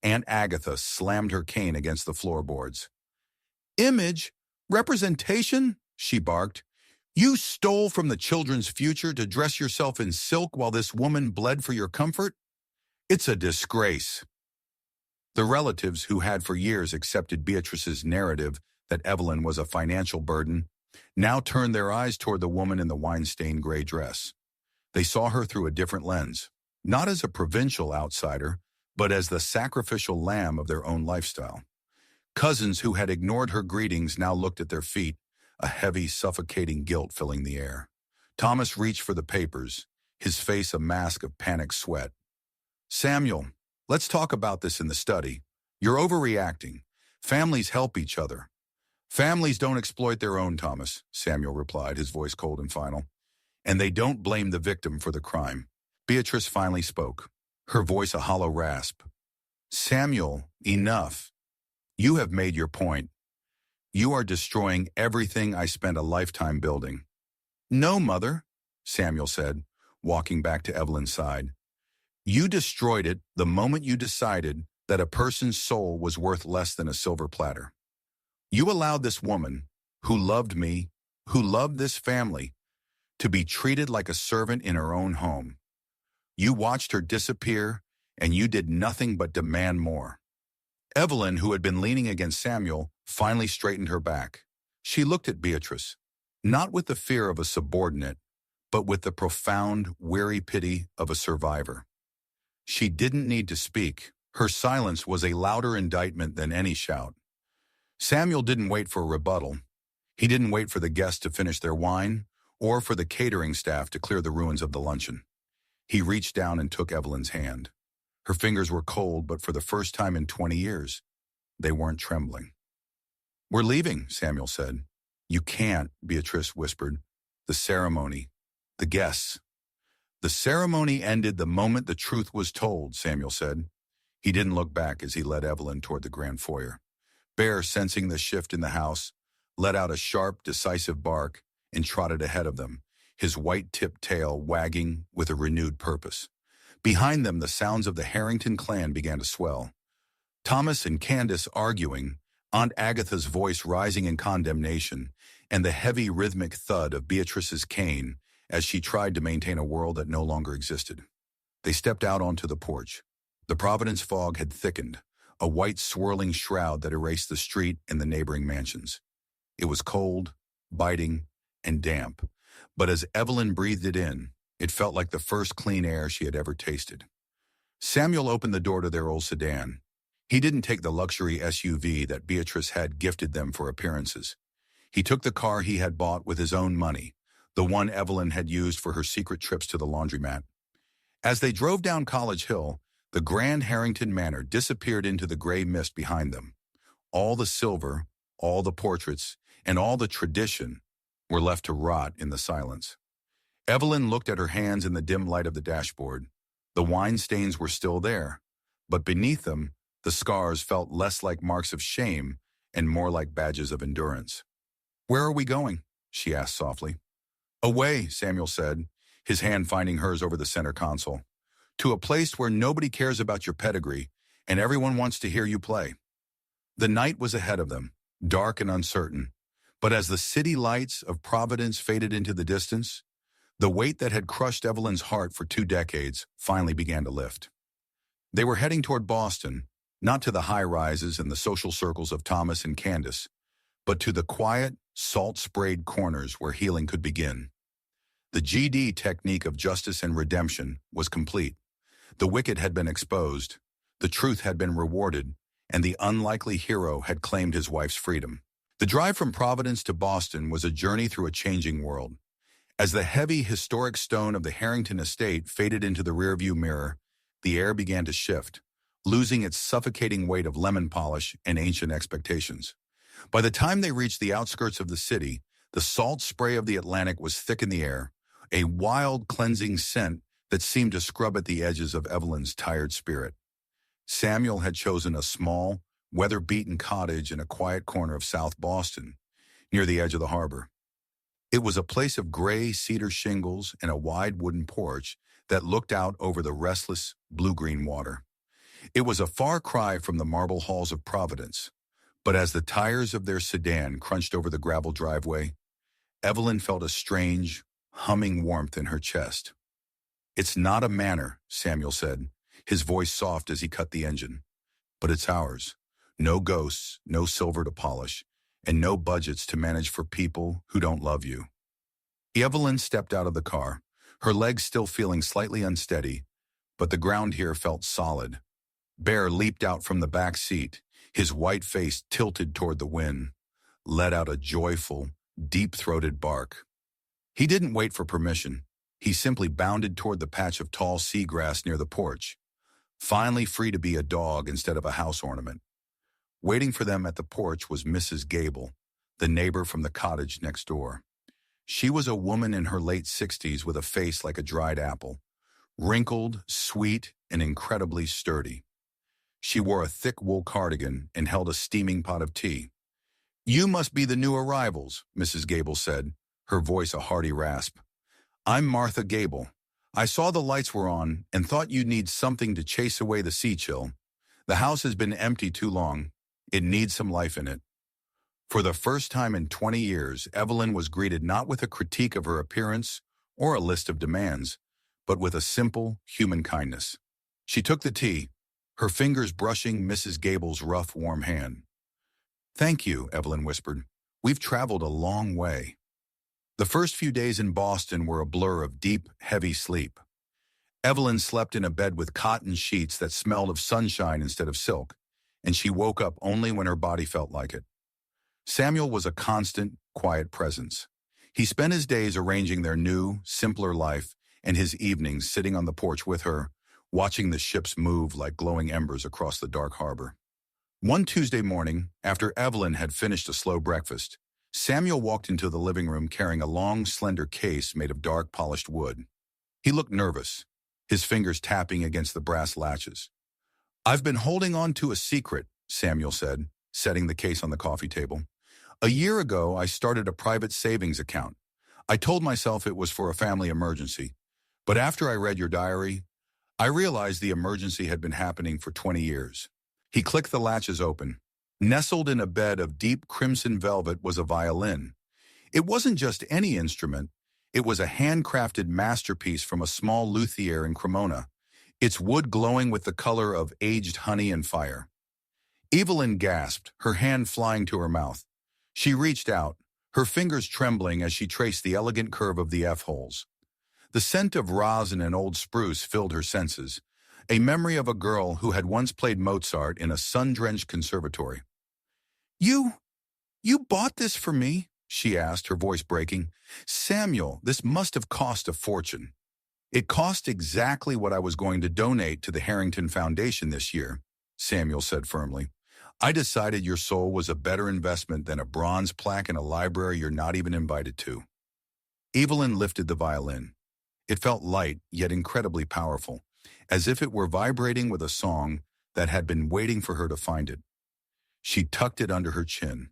Aunt Agatha slammed her cane against the floorboards. Image? Representation? She barked. You stole from the children's future to dress yourself in silk while this woman bled for your comfort? It's a disgrace. The relatives who had for years accepted Beatrice's narrative that Evelyn was a financial burden now turned their eyes toward the woman in the wine-stained gray dress. They saw her through a different lens, not as a provincial outsider, but as the sacrificial lamb of their own lifestyle. Cousins who had ignored her greetings now looked at their feet, a heavy, suffocating guilt filling the air. Thomas reached for the papers, his face a mask of panicked sweat. Samuel, let's talk about this in the study. You're overreacting. Families help each other. Families don't exploit their own, Thomas, Samuel replied, his voice cold and final. And they don't blame the victim for the crime. Beatrice finally spoke, her voice a hollow rasp. Samuel, enough. You have made your point. You are destroying everything I spent a lifetime building. No, Mother, Samuel said, walking back to Evelyn's side. You destroyed it the moment you decided that a person's soul was worth less than a silver platter. You allowed this woman, who loved me, who loved this family, to be treated like a servant in her own home. You watched her disappear, and you did nothing but demand more. Evelyn, who had been leaning against Samuel, finally straightened her back. She looked at Beatrice, not with the fear of a subordinate, but with the profound, weary pity of a survivor. She didn't need to speak. Her silence was a louder indictment than any shout. Samuel didn't wait for a rebuttal. He didn't wait for the guests to finish their wine or for the catering staff to clear the ruins of the luncheon. He reached down and took Evelyn's hand. Her fingers were cold, but for the first time in 20 years, they weren't trembling. We're leaving, Samuel said. You can't, Beatrice whispered. The ceremony, the guests. The ceremony ended the moment the truth was told, Samuel said. He didn't look back as he led Evelyn toward the grand foyer. Bear, sensing the shift in the house, let out a sharp, decisive bark and trotted ahead of them, his white-tipped tail wagging with a renewed purpose. Behind them, the sounds of the Harrington clan began to swell. Thomas and Candace arguing, Aunt Agatha's voice rising in condemnation, and the heavy rhythmic thud of Beatrice's cane as she tried to maintain a world that no longer existed. They stepped out onto the porch. The Providence fog had thickened, a white swirling shroud that erased the street and the neighboring mansions. It was cold, biting, and damp, but as Evelyn breathed it in, it felt like the first clean air she had ever tasted. Samuel opened the door to their old sedan. He didn't take the luxury SUV that Beatrice had gifted them for appearances. He took the car he had bought with his own money, the one Evelyn had used for her secret trips to the laundromat. As they drove down College Hill, The grand Harrington Manor disappeared into the gray mist behind them. All the silver, all the portraits, and all the tradition were left to rot in the silence. Evelyn looked at her hands in the dim light of the dashboard. The wine stains were still there, but beneath them, the scars felt less like marks of shame and more like badges of endurance. "Where are we going?" she asked softly. "Away," Samuel said, his hand finding hers over the center console. "To a place where nobody cares about your pedigree and everyone wants to hear you play." The night was ahead of them, dark and uncertain, but as the city lights of Providence faded into the distance, the weight that had crushed Evelyn's heart for 2 decades finally began to lift. They were heading toward Boston, not to the high-rises and the social circles of Thomas and Candace, but to the quiet, salt-sprayed corners where healing could begin. The GD technique of justice and redemption was complete. The wicked had been exposed, the truth had been rewarded, and the unlikely hero had claimed his wife's freedom. The drive from Providence to Boston was a journey through a changing world. As the heavy, historic stone of the Harrington estate faded into the rearview mirror, the air began to shift, losing its suffocating weight of lemon polish and ancient expectations. By the time they reached the outskirts of the city, the salt spray of the Atlantic was thick in the air, a wild, cleansing scent that seemed to scrub at the edges of Evelyn's tired spirit. Samuel had chosen a small, weather-beaten cottage in a quiet corner of South Boston, near the edge of the harbor. It was a place of gray cedar shingles and a wide wooden porch that looked out over the restless, blue-green water. It was a far cry from the marble halls of Providence, but as the tires of their sedan crunched over the gravel driveway, Evelyn felt a strange, humming warmth in her chest. "It's not a manor," Samuel said, his voice soft as he cut the engine. "But it's ours. No ghosts, no silver to polish, and no budgets to manage for people who don't love you." Evelyn stepped out of the car, her legs still feeling slightly unsteady, but the ground here felt solid. Bear leaped out from the back seat, his white face tilted toward the wind, let out a joyful, deep-throated bark. He didn't wait for permission. He simply bounded toward the patch of tall seagrass near the porch, finally free to be a dog instead of a house ornament. Waiting for them at the porch was Mrs. Gable, the neighbor from the cottage next door. She was a woman in her late 60s with a face like a dried apple, wrinkled, sweet, and incredibly sturdy. She wore a thick wool cardigan and held a steaming pot of tea. "You must be the new arrivals," Mrs. Gable said, her voice a hearty rasp. "I'm Martha Gable. I saw the lights were on and thought you'd need something to chase away the sea chill. The house has been empty too long. It needs some life in it." For the first time in 20 years, Evelyn was greeted not with a critique of her appearance or a list of demands, but with a simple, human kindness. She took the tea, her fingers brushing Mrs. Gable's rough, warm hand. "Thank you," Evelyn whispered. "We've traveled a long way." The first few days in Boston were a blur of deep, heavy sleep. Evelyn slept in a bed with cotton sheets that smelled of sunshine instead of silk, and she woke up only when her body felt like it. Samuel was a constant, quiet presence. He spent his days arranging their new, simpler life and his evenings sitting on the porch with her, watching the ships move like glowing embers across the dark harbor. One Tuesday morning, after Evelyn had finished a slow breakfast, Samuel walked into the living room carrying a long, slender case made of dark, polished wood. He looked nervous, his fingers tapping against the brass latches. "I've been holding on to a secret," Samuel said, setting the case on the coffee table. "A year ago, I started a private savings account. I told myself it was for a family emergency, but after I read your diary, I realized the emergency had been happening for 20 years. He clicked the latches open. Nestled in a bed of deep crimson velvet was a violin. It wasn't just any instrument. It was a handcrafted masterpiece from a small luthier in Cremona, its wood glowing with the color of aged honey and fire. Evelyn gasped, her hand flying to her mouth. She reached out, her fingers trembling as she traced the elegant curve of the F-holes. The scent of rosin and old spruce filled her senses, a memory of a girl who had once played Mozart in a sun-drenched conservatory. You bought this for me?" she asked, her voice breaking. "Samuel, this must have cost a fortune." It cost exactly what I was going to donate to the Harrington Foundation this year, Samuel said firmly. I decided your soul was a better investment than a bronze plaque in a library you're not even invited to. Evelyn lifted the violin. It felt light, yet incredibly powerful, as if it were vibrating with a song that had been waiting for her to find it. She tucked it under her chin.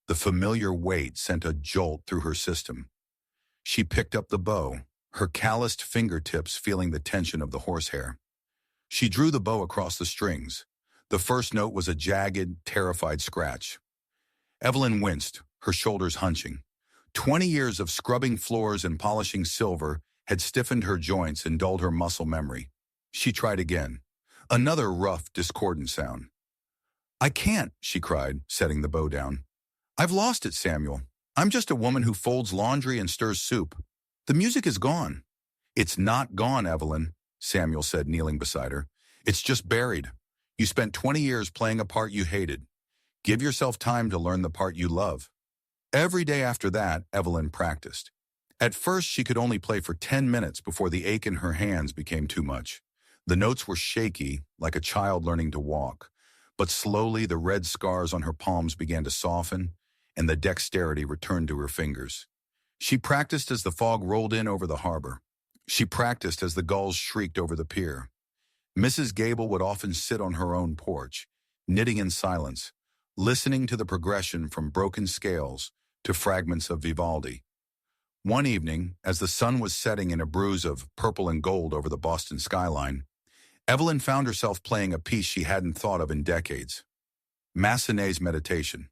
The familiar weight sent a jolt through her system. She picked up the bow, her calloused fingertips feeling the tension of the horsehair. She drew the bow across the strings. The first note was a jagged, terrified scratch. Evelyn winced, her shoulders hunching. 20 years of scrubbing floors and polishing silver had stiffened her joints and dulled her muscle memory. She tried again. Another rough, discordant sound. I can't, she cried, setting the bow down. I've lost it, Samuel. I'm just a woman who folds laundry and stirs soup. The music is gone. It's not gone, Evelyn, Samuel said, kneeling beside her. It's just buried. You spent 20 years playing a part you hated. Give yourself time to learn the part you love. Every day after that, Evelyn practiced. At first, she could only play for 10 minutes before the ache in her hands became too much. The notes were shaky, like a child learning to walk. But slowly, the red scars on her palms began to soften, and the dexterity returned to her fingers. She practiced as the fog rolled in over the harbor. She practiced as the gulls shrieked over the pier. Mrs. Gable would often sit on her own porch, knitting in silence, listening to the progression from broken scales to fragments of Vivaldi. One evening, as the sun was setting in a bruise of purple and gold over the Boston skyline, Evelyn found herself playing a piece she hadn't thought of in decades. Massenet's Meditation.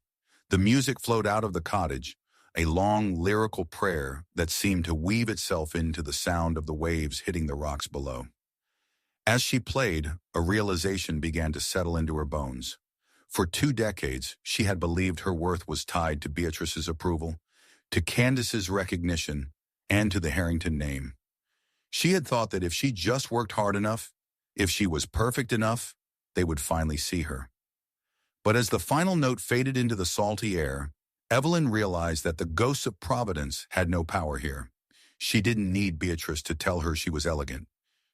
The music flowed out of the cottage, a long lyrical prayer that seemed to weave itself into the sound of the waves hitting the rocks below. As she played, a realization began to settle into her bones. For 2 decades, she had believed her worth was tied to Beatrice's approval, to Candace's recognition, and to the Harrington name. She had thought that if she just worked hard enough, if she was perfect enough, they would finally see her. But as the final note faded into the salty air, Evelyn realized that the ghosts of Providence had no power here. She didn't need Beatrice to tell her she was elegant.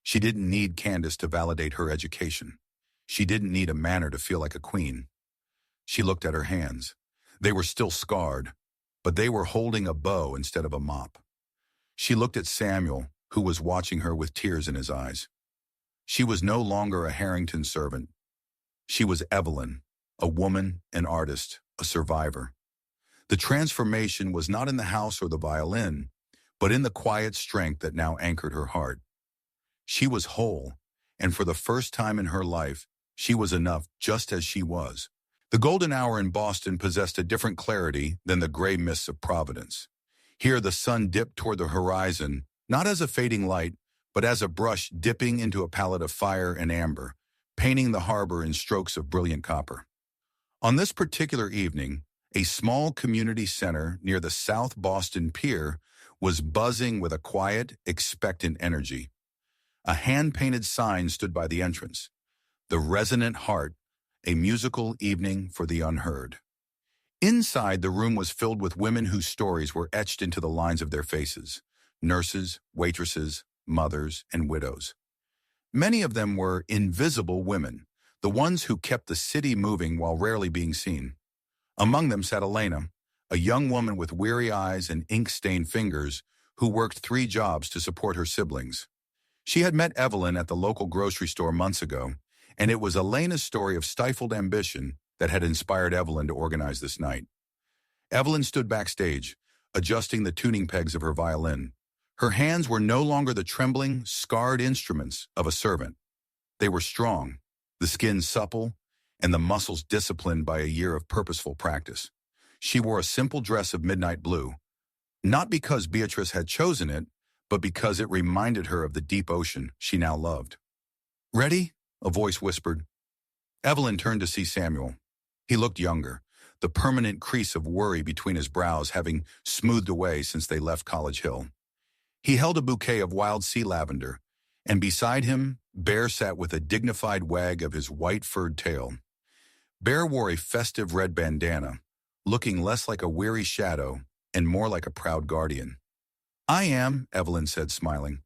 She didn't need Candace to validate her education. She didn't need a manner to feel like a queen. She looked at her hands. They were still scarred, but they were holding a bow instead of a mop. She looked at Samuel, who was watching her with tears in his eyes. She was no longer a Harrington servant. She was Evelyn, a woman, an artist, a survivor. The transformation was not in the house or the violin, but in the quiet strength that now anchored her heart. She was whole, and for the first time in her life, she was enough just as she was. The golden hour in Boston possessed a different clarity than the gray mists of Providence. Here the sun dipped toward the horizon, not as a fading light, but as a brush dipping into a palette of fire and amber, painting the harbor in strokes of brilliant copper. On this particular evening, a small community center near the South Boston Pier was buzzing with a quiet, expectant energy. A hand-painted sign stood by the entrance. The Resonant Heart, a musical evening for the unheard. Inside, the room was filled with women whose stories were etched into the lines of their faces. Nurses, waitresses, mothers, and widows. Many of them were invisible women, the ones who kept the city moving while rarely being seen. Among them sat Elena, a young woman with weary eyes and ink-stained fingers who worked 3 jobs to support her siblings. She had met Evelyn at the local grocery store months ago, and it was Elena's story of stifled ambition that had inspired Evelyn to organize this night. Evelyn stood backstage, adjusting the tuning pegs of her violin. Her hands were no longer the trembling, scarred instruments of a servant. They were strong, the skin supple, and the muscles disciplined by a year of purposeful practice. She wore a simple dress of midnight blue, not because Beatrice had chosen it, but because it reminded her of the deep ocean she now loved. "Ready?" a voice whispered. Evelyn turned to see Samuel. He looked younger, the permanent crease of worry between his brows having smoothed away since they left College Hill. He held a bouquet of wild sea lavender, and beside him, Bear sat with a dignified wag of his white furred tail. Bear wore a festive red bandana, looking less like a weary shadow and more like a proud guardian. "I am," Evelyn said, smiling.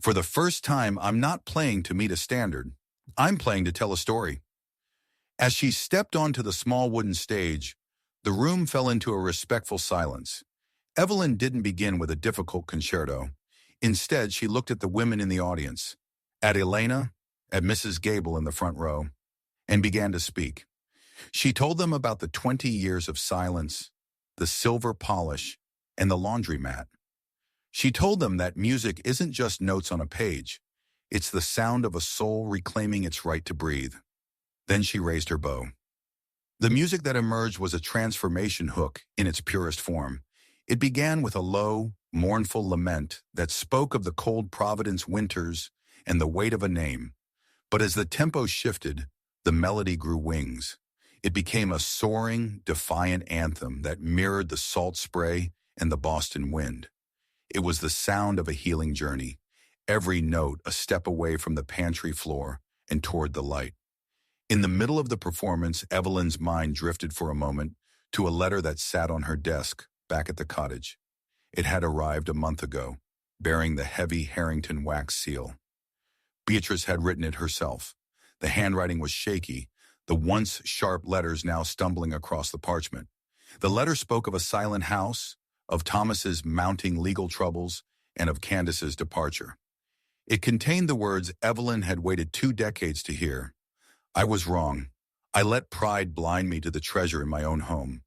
For the first time, I'm not playing to meet a standard. I'm playing to tell a story. As she stepped onto the small wooden stage, the room fell into a respectful silence. Evelyn didn't begin with a difficult concerto. Instead, she looked at the women in the audience, at Elena, at Mrs. Gable in the front row, and began to speak. She told them about the 20 years of silence, the silver polish, and the laundromat. She told them that music isn't just notes on a page. It's the sound of a soul reclaiming its right to breathe. Then she raised her bow. The music that emerged was a transformation hook in its purest form. It began with a low, mournful lament that spoke of the cold Providence winters and the weight of a name. But as the tempo shifted, the melody grew wings. It became a soaring, defiant anthem that mirrored the salt spray and the Boston wind. It was the sound of a healing journey, every note a step away from the pantry floor and toward the light. In the middle of the performance, Evelyn's mind drifted for a moment to a letter that sat on her desk back at the cottage. It had arrived a month ago, bearing the heavy Harrington wax seal. Beatrice had written it herself. The handwriting was shaky, the once sharp letters now stumbling across the parchment. The letter spoke of a silent house, of Thomas's mounting legal troubles, and of Candace's departure. It contained the words Evelyn had waited 2 decades to hear. I was wrong. I let pride blind me to the treasure in my own home.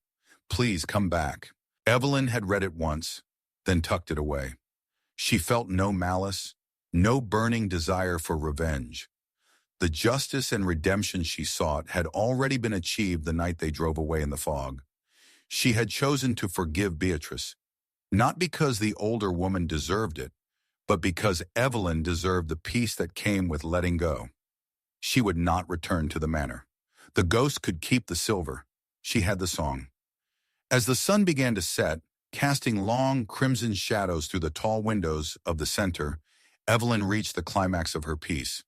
Please come back. Evelyn had read it once, then tucked it away. She felt no malice, no burning desire for revenge. The justice and redemption she sought had already been achieved the night they drove away in the fog. She had chosen to forgive Beatrice, not because the older woman deserved it, but because Evelyn deserved the peace that came with letting go. She would not return to the manor. The ghost could keep the silver. She had the song. As the sun began to set, casting long crimson shadows through the tall windows of the center, Evelyn reached the climax of her piece.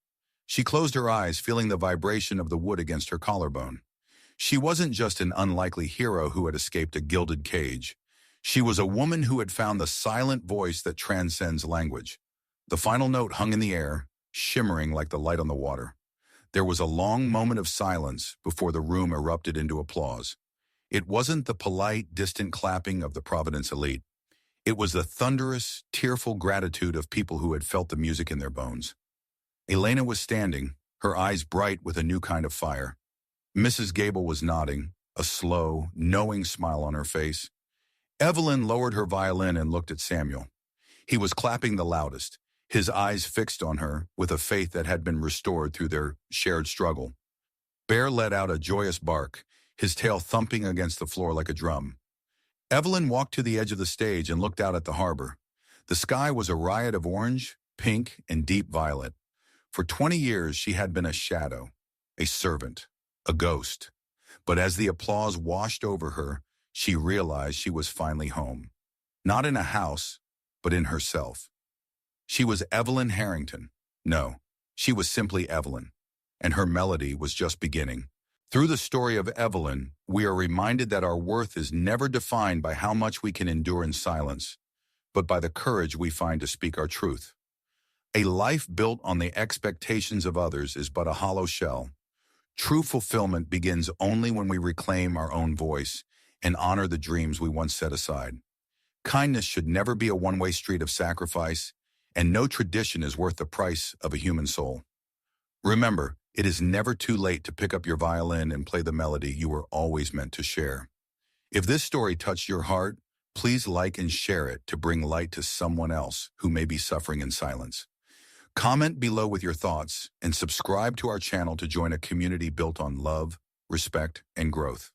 She closed her eyes, feeling the vibration of the wood against her collarbone. She wasn't just an unlikely hero who had escaped a gilded cage. She was a woman who had found the silent voice that transcends language. The final note hung in the air, shimmering like the light on the water. There was a long moment of silence before the room erupted into applause. It wasn't the polite, distant clapping of the Providence elite. It was the thunderous, tearful gratitude of people who had felt the music in their bones. Elena was standing, her eyes bright with a new kind of fire. Mrs. Gable was nodding, a slow, knowing smile on her face. Evelyn lowered her violin and looked at Samuel. He was clapping the loudest, his eyes fixed on her with a faith that had been restored through their shared struggle. Bear let out a joyous bark, his tail thumping against the floor like a drum. Evelyn walked to the edge of the stage and looked out at the harbor. The sky was a riot of orange, pink, and deep violet. For 20 years, she had been a shadow, a servant, a ghost. But as the applause washed over her, she realized she was finally home. Not in a house, but in herself. She was Evelyn Harrington. No, she was simply Evelyn. And her melody was just beginning. Through the story of Evelyn, we are reminded that our worth is never defined by how much we can endure in silence, but by the courage we find to speak our truth. A life built on the expectations of others is but a hollow shell. True fulfillment begins only when we reclaim our own voice and honor the dreams we once set aside. Kindness should never be a one-way street of sacrifice, and no tradition is worth the price of a human soul. Remember, it is never too late to pick up your violin and play the melody you were always meant to share. If this story touched your heart, please like and share it to bring light to someone else who may be suffering in silence. Comment below with your thoughts and subscribe to our channel to join a community built on love, respect, and growth.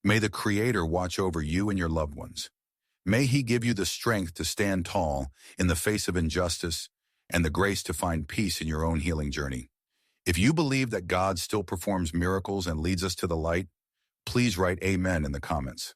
May the Creator watch over you and your loved ones. May He give you the strength to stand tall in the face of injustice and the grace to find peace in your own healing journey. If you believe that God still performs miracles and leads us to the light, please write Amen in the comments.